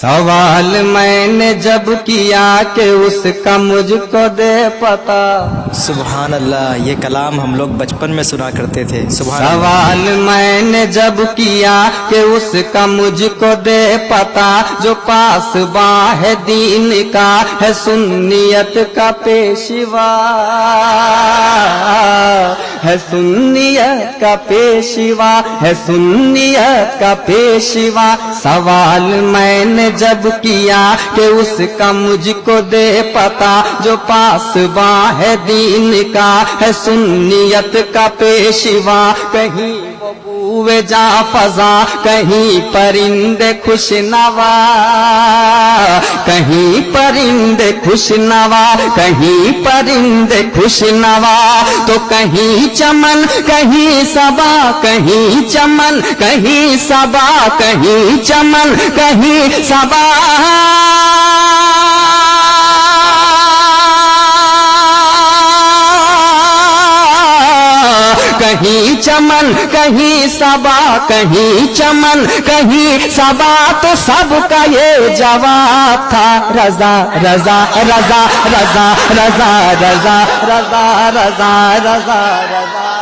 سوال میں نے جب کیا کہ اس کا مجھ کو دے پتا، سبحان اللہ، یہ کلام ہم لوگ بچپن میں سنا کرتے تھے۔ سبحان اللہ۔ سوال میں نے جب کیا کہ اس کا مجھ کو دے پتا، جو پاس باں ہے دین کا ہے سنیت کا پیشوا، ہے سنیت کا پیشوا، ہے سنیت کا پیشوا۔ سوال میں نے جب کیا کہ اس کا مجھ کو دے پتا، جو پاس باں ہے دین کا ہے سنیت کا پیشوا۔ کہیں وہ بوئے جا فضا، کہیں پرندے خوش نوا، کہیں پرندے خوش نوا، کہیں پرندے خوش نوا، تو کہیں چمن کہیں صبا، کہیں چمن کہیں صبا، کہیں چمن کہیں صبا۔ کہیں چمن کہیں صبا، کہیں چمن کہیں صبا، تو سب کا یہ جواب تھا رضا رضا رضا رضا رضا رضا رضا رضا رضا رضا۔